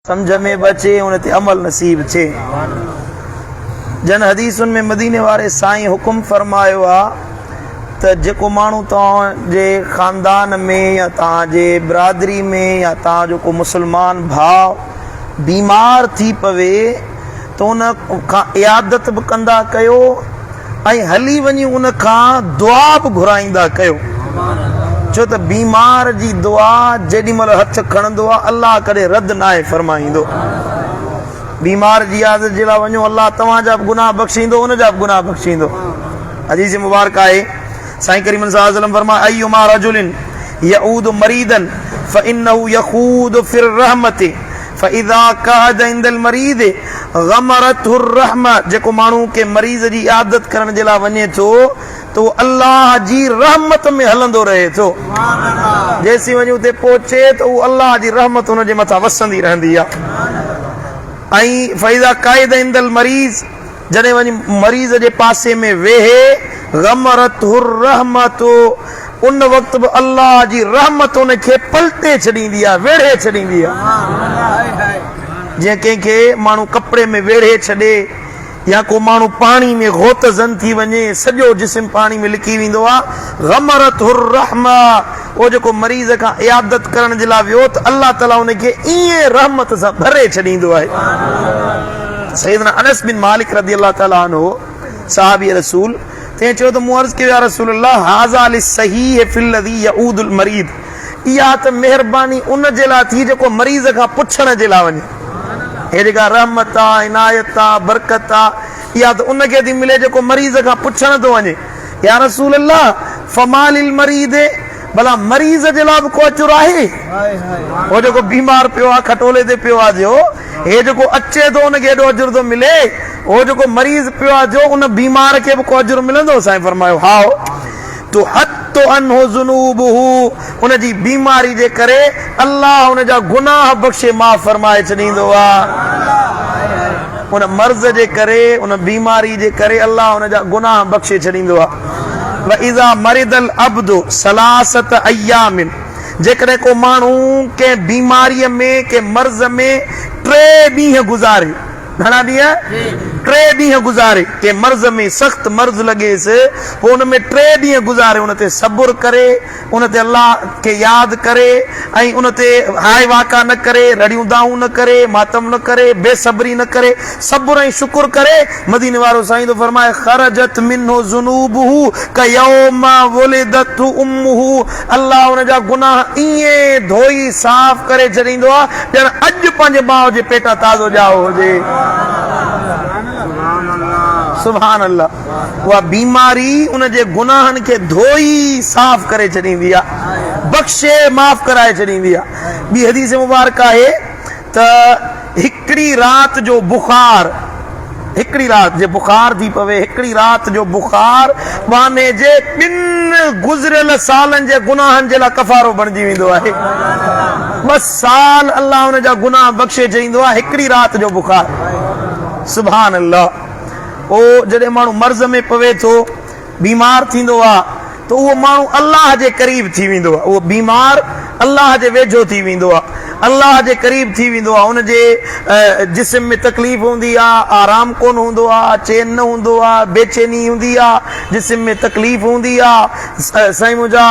समझ में बचे उन ते अमल नसीब थे। जन हदीसुन में मदीने वारे साईं हुकुम फरमायो आ त जेको माण्हू तव्हांजे खानदान में या तव्हांजे बिरादरी में या तव्हांजो को मुसलमान भाव बीमार थी पवे त उन खां इयादत बि कंदा कयो ऐं हली वञी उन खां दुआ बि घुराईंदा कयो। छो त बीमार जी दुआ जेॾी महिल हथ खणंदो आहे अल्लाह कॾहिं रद्द नाहे फरमाईंदो। बीमार जी आदत जे लाइ वञो अल्लाह तव्हांजा बि गुनाह बख़्शींदो उनजा बि गुनाह बख़्शींदो। हदीस मुबारक आहे साईं करीम सल्लल्लाहु अलैहि वसल्लम फरमाया अय्युमा रजुलिन यऊद मरीदन फइन्नहु यखूद फिर रहमति फइज़ा कहद इंदल मरीद गमरतहु रहमा। जेको माण्हू के मरीज़ जी आदत करण जे लाइ वञे थो तो अल्लाह जी रहमत में हलंदो रहे थो। जेसी वञी उते पहुचे तो अल्लाह जी रहमत हुन जे मथां वसंदी रहंदी आहे। ऐं फइज़ा काइद इंदल मरीज़ जॾहिं वञी मरीज़ जे पासे में वेहे गमरतहु रहमत उन वक़्त बि अल्लाह जी रहमत उन खे पलटे छॾींदी आहे, वेढ़े छॾींदी आहे। जीअं कंहिंखे माण्हू कपिड़े में वेढ़े छॾे या को माण्हू पाणी में गोतज़न थी वञे सॼो जिस्म पाणी में लिकी वेंदो आहे। गमरतहु रहमा उहो जेको मरीज़ खां इयादत करण जे लाइ वियो त अल्लाह ताला उनखे ईअं रहमत सां भरे छॾींदो आहे। सैयदना अनस बिन मालिक रज़ी अल्लाह ताला अन्हु सहाबी रसूल ते चयो त मूं अर्ज़ कयो या रसूल अल्लाह हाज़ा लिस्सहीह फिल्लज़ी यऊदुल मरीद। इहा त महिरबानी उन जे लाइ थी जेको मरीज़ खां पुछण जे लाइ वञे। हे जेका रहमत आहे इनायत आहे बरकत आहे इहा त उनखे थी मिले जेको मरीज़ खां पुछण थो वञे। या रसूल अल्लाह फमालिल मरीद भला मरीज़ जे लाइ बि को अचुर आहे? हो जेको बीमार पियो आहे खटोले ते पियो आहे जो हे जेको अचे थो उनखे एॾो अजुर थो मिले, हो जेको मरीज़ पियो आहे जो उन बीमार खे बि को अजुर मिलंदो? साईं फरमायो हा तो हत्तो अनहु ज़ुनूबहु उन जी बीमारी जे करे अल्लाह उन जा गुनाह बख़्शे माफ़ फरमाए छॾींदो आहे। उन मर्ज़ जे करे उन बीमारी जे करे अल्लाह उन जा गुनाह बख़्शे छॾींदो आहे। व इज़ा मरिदल अब्दु सलासत अय्यामिन जेकॾहिं को माण्हू के बीमारीअ में के मर्ज़ में 3 ॾींहं गुज़ारे, घणा ॾींहं? 3 ॾींहं गुज़ारे। के मर्ज़ में सख़्त मर्ज़ लॻेसि पोइ उन में 3 ॾींहं गुज़ारे उन ते सब्र करे उन ते अल्लाह खे यादि करे ऐं उन ते हाय वाका न करे रड़ियूं दाऊं न करे मातम न करे बेसब्री न करे सब्र ऐं शुक्र करे मदीने वारो साईं तो फरमाए खरजत मिन्हु ज़ुनूबहु कयौमा वुलिदतहु उम्मुहु। अल्लाह उन जा गुनाह ईअं धोई साफ़ करे छॾींदो आहे ॼण अॼु पंहिंजे माउ जे पेटां ताज़ो ॼाओ हुजे। सुभान अल्लाह। उहा बीमारी उन जे गुनाहनि खे धोई साफ़ करे छॾींदी आहे, बख़्शे माफ़ कराए छॾींदी आहे। ॿी हदीस मुबारक आहे त हिकिड़ी राति जो बुखार, हिकिड़ी राति जे बुखार थी पवे, हिकिड़ी राति जो बुखार बाने जे 2 गुज़िरियल सालनि जे गुनाहनि जे लाइ कफ़ारो बणिजी वेंदो आहे। 2 साल अल्लाह उन जा गुनाह बख़्शे छॾींदो आहे हिकिड़ी राति जो बुखार। सुभान अल्लाह। ओ जॾहिं माण्हू मर्ज़ में पवे थो बीमार थींदो आहे त उहो माण्हू अल्लाह जे क़रीब थी वेंदो आहे। उहो बीमार अल्लाह जे वेझो थी वेंदो आहे, अल्लाह जे क़रीब थी वेंदो आहे। उनजे जिस्म में तकलीफ़ हूंदी आहे, आराम कोन हूंदो आहे, चैन न हूंदो आहे, बेचैनी हूंदी आहे, जिस्म में तकलीफ़ हूंदी आहे। साईं मुंहिंजा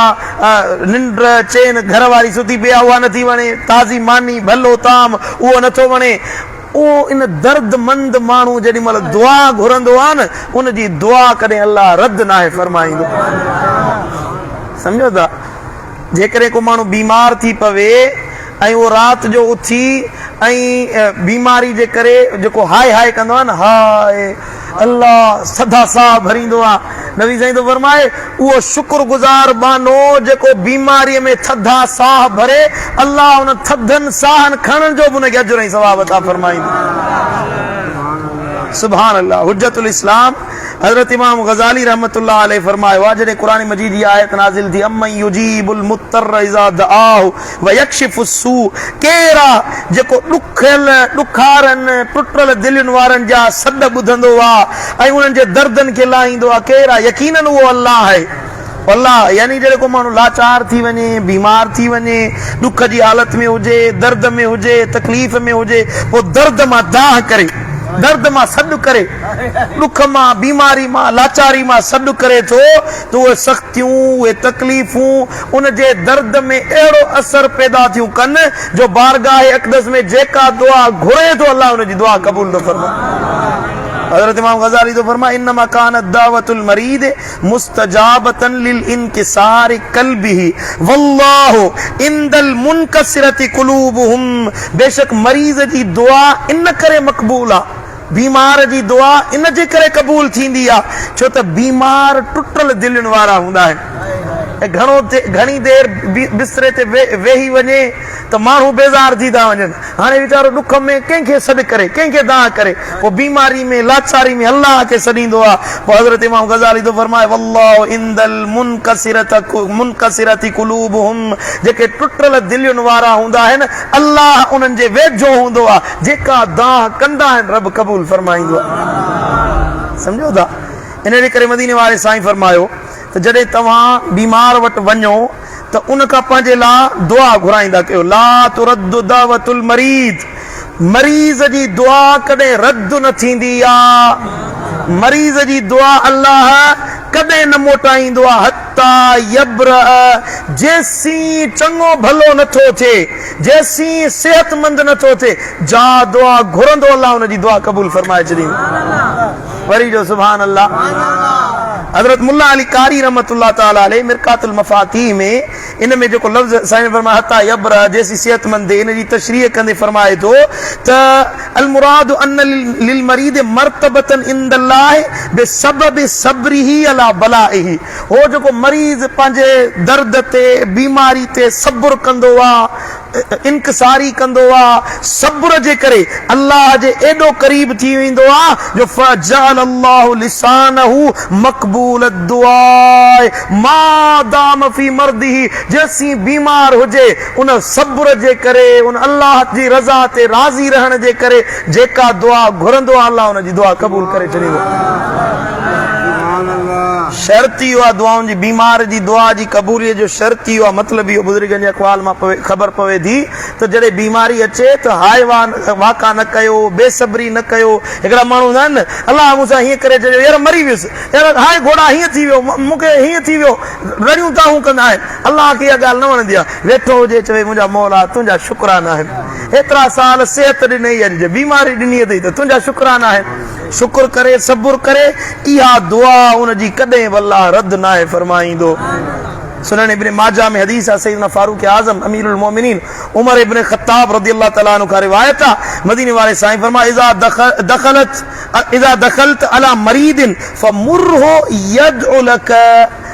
निंड चैन घर वारी सुती पई आहे उहा नथी वणे, ताज़ी मानी भलो ताम उहो नथो वणे। उहो इन दर्दमंद माण्हू जेॾी महिल दुआ घुरंदो आहे न उन जी दुआ कॾहिं अल्लाह रद्द नाहे फरमाईंदो। सम्झो था? जेकॾहिं को माण्हू बीमार थी पवे ऐं उहो राति जो उथी ऐं बीमारी जे करे जेको हाय हाय कंदो आहे न हाय अल्लाह सदा साह भरींदो आहे। नबी साईं तो फरमाए उहो शुक्रगुज़ार बानो जेको बीमारीअ में थधा साह भरे अल्लाह उन थधनि साहनि खणण जो बि उनखे अजुर ऐं सवाब अता फरमाईंदो। सुभान अल्लाह। हुज्जतुल इस्लाम हज़रत इमाम गज़ाली रहमतुल्लाह अलैहि फरमायो आहे जॾहिं क़ुरान मजीद जी आयत नाज़िल थी अम्मन युजीबुल मुत्तर इज़ा दआहु व यक्शिफुस सू, केरा जेको ॾुखियल ॾुखारनि टुटल दिलनि वारनि जा सॾ ॿुधंदो आहे ऐं उन्हनि जे दर्दनि खे लाहींदो आहे, केरा? यकीनन उहो अल्लाह आहे। अल्लाह यानी जॾहिं को माण्हू लाचार थी वञे, बीमार थी वञे, ॾुख जी हालत में हुजे, दर्द में हुजे, तकलीफ़ में हुजे, पोइ दर्द मां दाह करे, दर्द मां सॾु करे, ॾुख मां, बीमारी मां, लाचारी मां सॾु करे थो, त उहे सख़्तियूं, उहे तकलीफ़ूं उन जे दर्द में अहिड़ो असर पैदा थियूं कनि जो बारगाह अक़दस में जेका दुआ घुरे थो अल्लाह उन जी दुआ क़बूल थो फरमाए। हज़रत इमाम गज़ाली तो फरमाए इन्नमा कानत दावतुल मरीद मुस्तजाबतन लिल इनकिसार कल्बिही वल्लाहु इंदल मुनकसिरति कुलूबुहुम। बेशक मरीज़ जी दुआ इन करे मक़बूल आहे, बीमार जी दुआ इन जे करे क़बूल थींदी आहे छो त बीमार टुटल दिलनि वारा हूंदा आहिनि। घणी देर बिस्तरे ते वेही वञे त माण्हू बेज़ार थी था वञनि, हाणे वीचारो ॾुख में कंहिंखे सॾु करे, कंहिंखे दाह करे, पोइ बीमारी में, लाचारी में अल्लाह खे सॾींदो आहे। पोइ हज़रत इमाम गज़ाली तो फरमाए वल्लाहु इंदल मुनकसिरति कुलूबुहुम, जेके टुटल दिलियुनि वारा हूंदा आहिनि अल्लाह उन्हनि जे वेझो हूंदो आहे, जेका दाह कंदा आहिनि रब क़बूल फरमाईंदो आहे। सम्झो था? इन जे करे मदीने वारे साईं फरमायो त जॾहिं तव्हां बीमार वटि वञो त उन खां पंहिंजे लाइ दुआ घुराईंदा कयो। ला तुरद्दु दावतुल मरीद, मरीज़ जी दुआ कॾहिं रद्द न थींदी आहे, मरीज़ जी दुआ अल्लाह कॾहिं न मोटाईंदो आहे। हत्ता यब्र, जेसीं चङो भलो नथो थिए, जेसीं सेहतमंद नथो थिए, जा दुआ घुरंदो अल्लाह उन जी दुआ क़बूल फरमाए छॾींदो। वरी जो सुभान अल्लाह। हज़रत मुल्ला अली कारी रहमतुल्लाह ताला अलैह मिरकातुल मफातीह में इन में जेको लफ़्ज़ साईं फरमाया हत्ता यब्र, जेसी सेहतमंद, इन जी तशरीह कंदे फरमाए थो त अल मुरादु अन लिल मरीद मर्तबतन इंदल्लाह बिसबबि सब्रिही अला बलाइही। हो जेको मरीज़ पंहिंजे दर्द ते, बीमारी ते सब्र कंदो आहे, इनकिसारी कंदो आहे, सब्र जे करे अल्लाह जे एॾो क़रीब थी वेंदो आहे जो फजअल अल्लाहु लिसानहु मक़बूल दुआ मा दाम फी मर्दिही। जेसीं बीमार हुजे उन सब्र जे करे, उन अल्लाह जी रज़ा ते राज़ी रहण जे करे जेका दुआ घुरंदो आहे अल्लाह उन जी दुआ क़बूल करे छॾींदो। शर्त इहो आहे दुआउनि जी, बीमार जी दुआ जी क़बूलियत जो शर्त इहो आहे। मतिलबु इहो बुज़ुर्गनि जे अक़वाल मां ख़बर पवे थी त जॾहिं बीमारी अचे त हाय वाका न कयो, बेसब्री न कयो। हिकिड़ा माण्हू हूंदा आहिनि न, अलाह मूंसां हीअं करे छॾियो, यार मरी वियुसि, यार हाय घोड़ा हीअं थी वियो, मूंखे हीअं थी वियो, रड़ियूं ताहूं कंदा आहिनि। अलाह खे इहा ॻाल्हि न वणंदी आहे। वेठो हुजे चवे मुंहिंजा मौला तुंहिंजा शुक्राना आहिनि, एतिरा साल सिहत ॾिनई, अॼु बीमारी ॾिनी अथई त तुंहिंजा शुक्राना आहिनि। शुक्र करे, सब्र करे, इहा दुआ उन जी कॾहिं अल्लाह रद्द न आहे फरमाईंदो। सुनन इब्न माजा में हदीस आहे सैयदना फारूक आज़म अमीरुल मोमिनीन उमर इब्न खत्ताब रज़ियल्लाहु तआला अन्हु का रिवायत आहे। मदीने वाले साईं फरमाए इज़ा दखलत अला मरीदिन फमुरहु यदउ लक।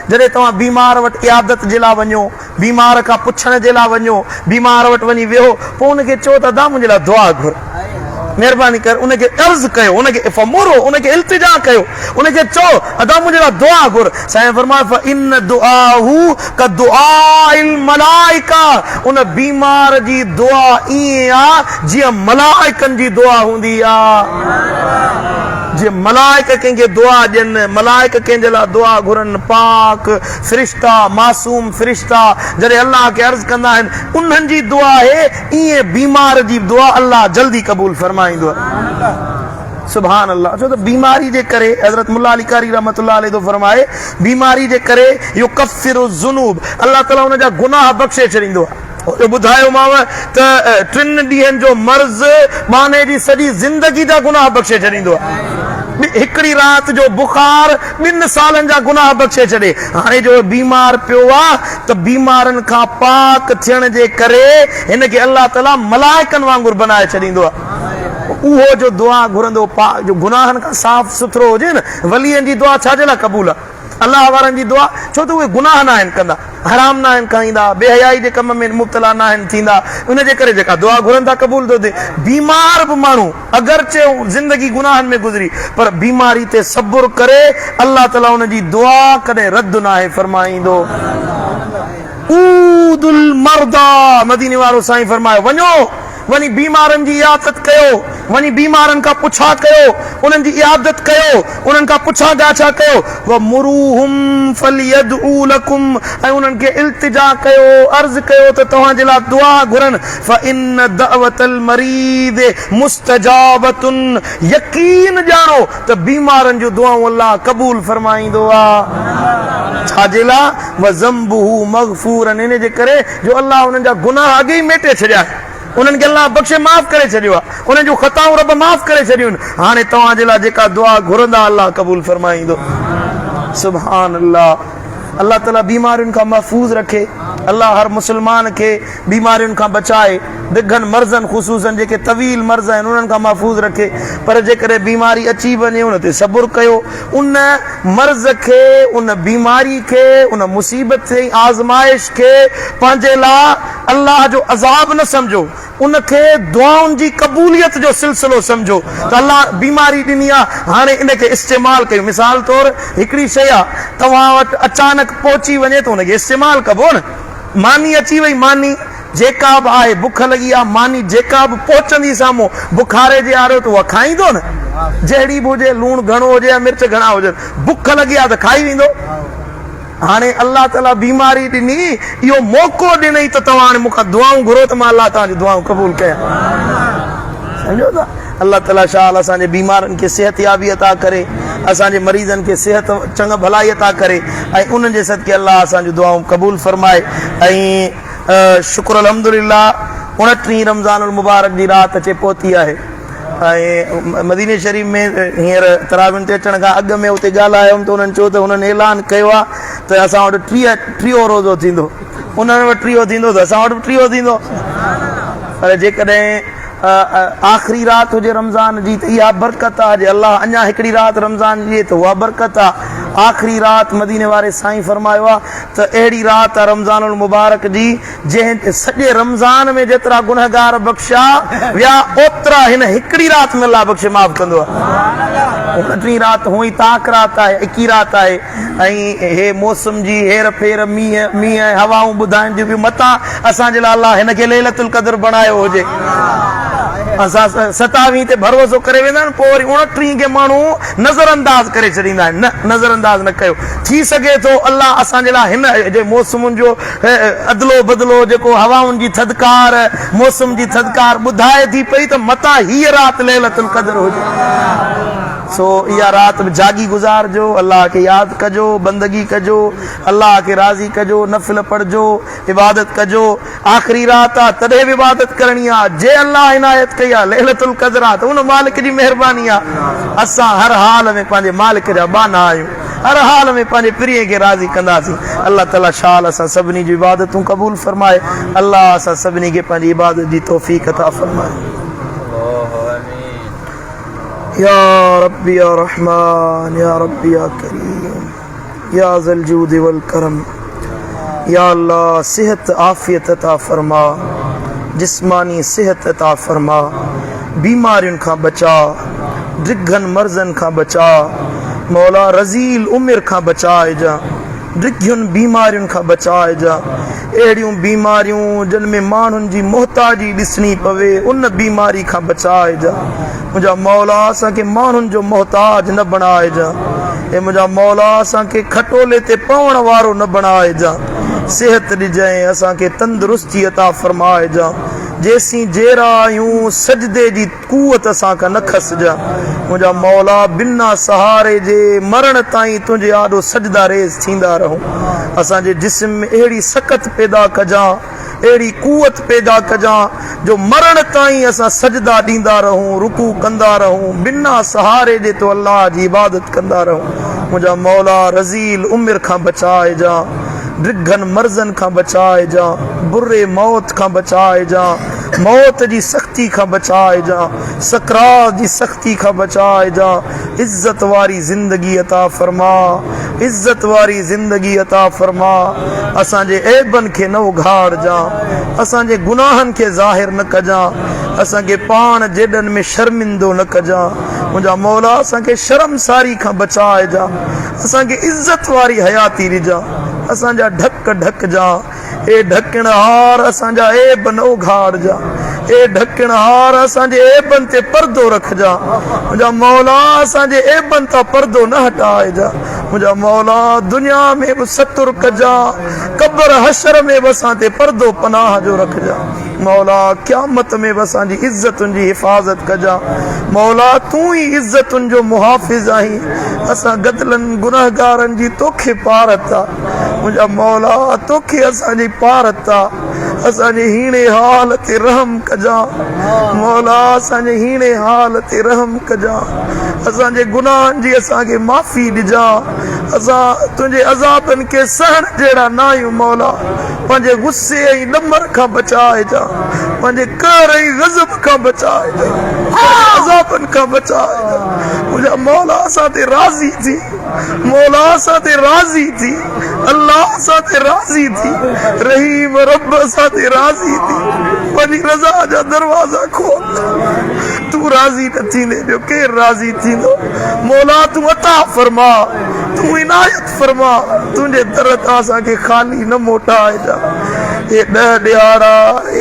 जॾहिं तव्हां बीमार वटि इयादत जे लाइ वञो, बीमार खां पुछण जे लाइ वञो, बीमार वटि वञी वेहो, पोइ उनखे चओ त अदा मुंहिंजे लाइ दुआ घुर, महिरबानी कर, उनखे अर्ज़ कयो, उनखे फमुरो, उनखे इल्तिजा कयो, उनखे चओ अदा मुंहिंजे लाइ दुआ घुर। साईं फरमाए फ़इन दुआहु कदुआइल मलाइका, उन बीमार जी दुआ ईअं आहे जीअं मलाइकनि जी दुआ हूंदी आहे। जीअं मलाइक कंहिंखे दुआ ॾियनि, मलाइक कंहिंजे लाइ दुआ घुरनि, पाक फ़रिश्ता, मासूम फ़रिश्ता जॾहिं अल्लाह खे अर्ज़ कंदा आहिनि उन्हनि जी दुआ आहे, ईअं बीमार जी दुआ अल्लाह जल्दी क़बूल फरमाईंदो आहे। सुभान अल्लाह। छो त बीमारी जे करे हज़रत मुल्ला अली कारी रहमतुल्लाह अलैह तो फरमाए बीमारी जे करे युकफ़िरु ज़ुनूब, अल्लाह ताला उन जा गुनाह बख़्शे छॾींदो आहे। ॿुधायोमांव त 3 ॾींहंनि जो मर्ज़ माने जी सॼी ज़िंदगी जा गुनाह बख़्शे छॾींदो आहे। हिकिड़ी राति जो बुखार 2 सालनि जा गुनाह बख़्शे छॾे। हाणे जो बीमार पियो आहे त बीमारनि खां पाक थियण जे करे हिन खे अल्लाह ताला मलाइकनि वांगुरु बनाए छॾींदो आहे। उहो जो दुआ घुरंदो जो गुनाहनि खां साफ़ सुथरो हुजे न, वलीअनि जी दुआ छाजे लाइ क़बूल आहे? अल्लाह वारनि जी दुआ, छो त उहे गुनाह न आहिनि कंदा, हराम न आहिनि खाईंदा, बेहयाई जे कम में मुब्तला न आहिनि थींदा, उन जे करे जेका दुआ घुरनि था क़बूल थो थिए। बीमार बि माण्हू अगरचे ज़िंदगी गुनाहनि में गुज़री पर बीमारी ते सब्र करे अल्लाह ताला उन जी दुआ कॾहिं रद्द न आहे फरमाईंदो। ऊदुल मर्दा, मदीने वारो साईं फरमायो वञो वञी बीमारनि जी इयादत कयो, वञी बीमारनि खां पुछा कयो, उन्हनि जी इयादत कयो, उन्हनि खां पुछा गाछा कयो। वमुरूहुम फलियदऊ लकुम, ऐं उन्हनि खे इल्तिजा कयो, अर्ज़ कयो त तव्हांजे लाइ दुआ घुरनि। फइन दअवतल मरीद मुस्तजाबतुन, यकीन ॼाणो त बीमारनि जूं दुआऊं अल्लाह क़बूल फरमाईंदो आहे। छाजे लाइ? वज़म्बुहु मग़फूरन, इन जे करे जो अल्लाह उन्हनि जा गुनाह अॻे ई मेटे छॾिया, उन्हनि खे अल्लाह बख़्शे माफ़ करे छॾियो आहे, उन्हनि जूं ख़ताऊं रब माफ़ करे छॾियूं आहिनि। हाणे तव्हांजे लाइ जेका दुआ घुरंदा अल्लाह क़बूल फरमाईंदो। सुभान अल्लाह। अल्लाह ताला बीमारियुनि खां महफ़ूज़ रखे, अल्लाह हर मुसलमान खे बीमारियुनि खां बचाए, डिघनि मर्ज़नि ख़ुसूसन जेके तवील मर्ज़ आहिनि उन्हनि खां महफ़ूज़ रखे। पर जेकॾहिं बीमारी अची वञे उन ते सब्र कयो, उन मर्ज़ खे, उन बीमारी खे, उन मुसीबत खे, आज़माइश खे पंहिंजे लाइ अल्लाह जो अज़ाब न सम्झो, उनखे दुआउनि जी क़बूलियत जो सिलसिलो सम्झो त अल्लाह बीमारी ॾिनी आहे, हाणे इनखे इस्तेमालु कयो। मिसाल तौरु हिकिड़ी शइ आहे तव्हां वटि अचानक पहुची वञे त उनखे इस्तेमालु कबो न। मानी अची वई, मानी जेका बि आहे, बुख लॻी आहे, मानी जेका बि पहुचंदी साम्हूं बुखारे जे आरो त उहा खाईंदो न, जहिड़ी बि हुजे, लूणु घणो हुजे या मिर्च घणा हुजनि, बुख लॻी आहे त खाई वेंदो। हाणे अल्लाह ताला बीमारी ॾिनी, इहो मौक़ो ॾिनई त तव्हां हाणे मूंखां दुआऊं घुरो त मां अल्लाह तव्हांजी दुआऊं क़बूल कयां। सम्झो था? अल्लाह ताला शाल असांजे बीमारनि खे सिहत याबी अता करे, असांजे मरीज़नि खे सिहत चङा भलाई अता करे, ऐं उन्हनि जे सदके अल्लाह असांजूं दुआऊं क़बूल फरमाए। ऐं शुक्र अल्हम्दुलिल्लाह 29 रमज़ानुल मुबारक जी राति अचे पहुती आहे। ऐं मदीने शरीफ़ में हींअर तरावियुनि ते अचण खां अॻु में उते ॻाल्हायुमि त उन्हनि चयो त उन्हनि ऐलान कयो आहे त असां वटि टीहो रोज़ो थींदो, उन्हनि वटि टीहो थींदो त असां वटि बि टीहो थींदो। पर जेकॾहिं आख़िरी राति हुजे रमज़ान जी त इहा बरकत आहे, जे अल्लाह अञा हिकिड़ी राति रमज़ान जी त उहा बरकत आहे। आख़िरी राति मदीने वारे साईं फरमायो आहे त अहिड़ी राति आहे रमज़ानुल मुबारक जी जंहिं सॼे रमज़ान में जेतिरा गुनहगार बख़्शिया विया ओतिरा हिन हिकिड़ी राति में अल्लाह बख़्शे माफ़ कंदो आहे। 29 राति हुई ताक राति आहे, 21 राति आहे, ऐं हे मौसम जी हेर फेर, मींहं हवाऊं ॿुधाइनि थियूं पियूं मथां असांजे लाइ अल्लाह हिनखे लैलतुल क़द्र बणायो हुजे। असां 27 ते भरोसो करे वेंदा आहिनि, पोइ वरी 29 खे माण्हू नज़र अंदाज़ करे छॾींदा आहिनि। न, नज़र अंदाज़ न कयो। थी सघे थो अल्लाह असांजे लाइ हिन जे मौसमुनि जो अदलो बदिलो, जेको हवाउनि जी थधिकार, मौसम जी थधिकार ॿुधाए थी पई त मथां हीअ राति लैलतुल क़द्र हुजे। सो इहा राति बि जागी गुज़ारजो, अल्लाह खे यादि कजो, बंदगी कजो, अल्लाह खे राज़ी कजो, नफ़िल पढ़जो, इबादत कजो। आख़िरी राति आहे तॾहिं बि इबादत करणी आहे। जे अल्लाह इनायत कई आहे लैलतुल क़द्र आहे त उन मालिक जी महिरबानी आहे। असां हर हाल में पंहिंजे मालिक जा बाना आहियूं, हर हाल में पंहिंजे प्रिय खे राज़ी कंदासीं। अल्लाह ताला शाल असां सभिनी जी इबादतूं क़बूल फरमाए। अल्लाह असां सभिनी खे पंहिंजी इबादत जी तौफ़ीक़ अता फरमाए। या रब्बी या रहमान या रब्बी या करीम या ज़ल जूद वल करम। या अल्लाह सेहत आफ़ियत अता फरमा, जिस्मानी सेहत अता फरमा, बीमारियुनि खां बचा, डिघनि मर्ज़नि खां बचा, मौला रज़ील उमिरि खां बचाइजा, डिघियुनि बीमारियुनि खां बचाइजा। अहिड़ियूं बीमारियूं जिन में माण्हुनि जी मोहताजी ॾिसणी पवे उन बीमारी खां बचाइजा। मुंहिंजा मौला असांखे माण्हुनि जो मोहताज न बणाइजा। ऐं मुंहिंजा मौला असांखे खटोले ते पवण वारो न बणाइजा। सेहत ॾिजांइ, असांखे तंदुरुस्ती अता फरमाइजा। जेसीं जहिड़ा आहियूं सजदे जी कुवत असांखां न खसजा। मुंहिंजा मौला बिना सहारे जे मरण ताईं तुंहिंजे आॾो सजदा रेज़ थींदा रहूं। असांजे जिस्म में अहिड़ी सकत पैदा कजां, अहिड़ी कुवत पैदा कजां जो मरण ताईं असां सजदा ॾींदा रहूं, रुकू कंदा रहूं, बिना सहारे जे तो अल्लाह जी इबादत कंदा रहूं। मुंहिंजा मौला रज़ील उमिरि खां बचाइजा, डिघनि मर्ज़नि खां बचाइजा, बुरे मौत खां बचाइजा, मौत जी सख़्ती खां बचाइजा, सकरात जी सख़्ती खां बचाइजा। इज़्ज़त वारी ज़िंदगी अता फरमा, इज़्ज़त वारी ज़िंदगी अता फरमा। असांजे ऐबनि खे न उघाड़जा, असांजे गुनाहनि खे ज़ाहिर न कजां, असांखे पाण जेॾनि में शर्मिंदो न कजां। मुंहिंजा मौला असांखे शर्मसारी खां बचाइजा, असांखे इज़्ज़त वारी हयाती ॾिजां, असांजा ढक ढकजा। ए ढकण हार असांजा ऐब न उघाड़जा, ए ढकणहार असांजे ऐबन ते पर्दो रखजा मुंहिंजा मौला असांजे ऐबन तां पर्दो न हटाइजा मुंहिंजा मौला दुनिया में बि सतुर कजा कब्र हशर में बि असां ते पर्दो पनाह जो रखजा मौला क़यामत में बि असांजी इज़्ज़तुनि जी हिफ़ाज़त कजा मौला तूं ई इज़्ज़तुनि जो मुहाफ़िज़ आहीं असां गदलनि गुनाहगारनि जी तोखे पारत आहे मुंहिंजा मौला तोखे असांजी पारत आहे असांजे हीणे हाल ते रहम कजा मौला असांजे हीणे हाल ते रहम कजा असांजे गुनाहनि जी असांखे माफ़ी ॾिजा असां तुंहिंजे अज़ाबनि खे सहण जहिड़ा न आहियूं मौला पंहिंजे गुस्से ऐं ॾमर खां बचाइजा पंहिंजे कर ऐं गज़ब खां बचाइजा अज़ाबनि खां बचाइजा मुंहिंजा मौला असां ते राज़ी थी मौला असां ते राज़ी थी अल्लाह असां ते राज़ी थी रहीम रब असां ते राज़ी थी पंहिंजी रज़ा जा दरवाज़ा खोल तूं राज़ी न थींदे ॿियो केरु राज़ी थींदो मौला तूं अता फरमा तूं इनायत फरमा तुंहिंजे दर तां असांखे ख़ाली न मोटाइजा ये 10 ॾियारा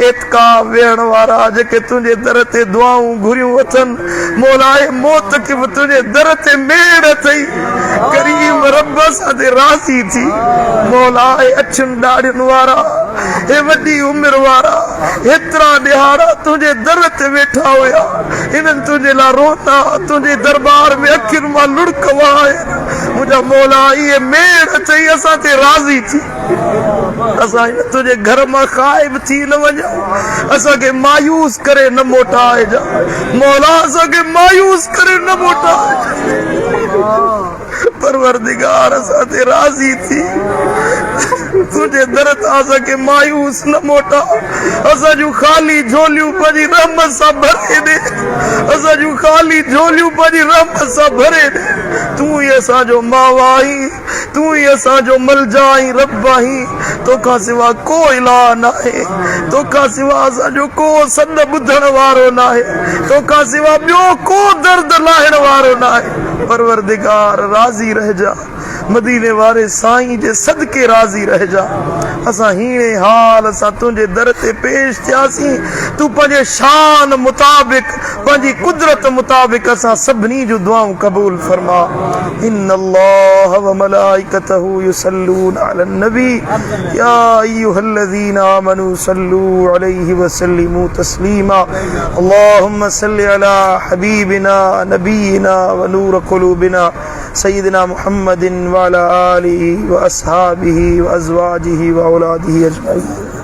एतका वेहण वारा जेके तुंहिंजे दर ते दुआऊं घुरियूं अथनि मौला मौत खे बि तुंहिंजे दर ते मेड़ अथई करीम रब सां ते राज़ी थी मौला अछियुनि ॾाढ़ियुनि वारा हे वॾी उमिरि वारा हेतिरा ॾियारा तुंहिंजे दर ते वेठा हुया हिननि तुंहिंजे लाइ रोता तुंहिंजे दरबार में अखियुनि मां लुड़क वहाए मुंहिंजा मौला इहे मेड़ अथई असां ते राज़ी थी असां तुंहिंजे घर मां ख़ाइब थी न वञूं असांखे मायूस करे न मोटाइजा मौला असांखे मायूस करे न मोटाइजा परवरदिगार असां ते राज़ी थी तुंहिंजे दर तां असांखे मायूस न मोटा असां ख़ाली झोलियूं पंहिंजी रहमत सां भरे ॾे असां ख़ाली झोलियूं पंहिंजी रहमत सां भरे ॾे तूं ई असांजो माउ आहीं तूं ई असांजो मलजा आहीं रब आहीं तोखां सिवा को इलाह न आहे तोखां सिवा असांजो को सद ॿुधण वारो न आहे तोखां सिवा ॿियो को दर्द लाहिण वारो न आहे परवरदिगार राज़ी रहिजा मदीने वारे साईं जे सदके राज़ी रहिजा असां हीणे हाल असां तुंहिंजे दर ते पेश थियासीं तूं पंहिंजे शान मुताबिक़ पंहिंजी कुदरत मुताबिक़ असां सभिनी जूं दुआऊं क़बूल फरमा इन्नल्लाह व मलाइकतहू युसल्लून अलन नबी या अय्युहल्लज़ीना आमनू सल्लू अलैहि व सल्लिमू तस्लीमा अल्लाहुम्मा सल्लि अला हबीबिना नबीना व नूर क़ुलूबिना सय्यिदिना मुहम्मदिन व अला आलिहि व अस्हाबिहि व अज़वाजिहि व औलादिहि अजमईन।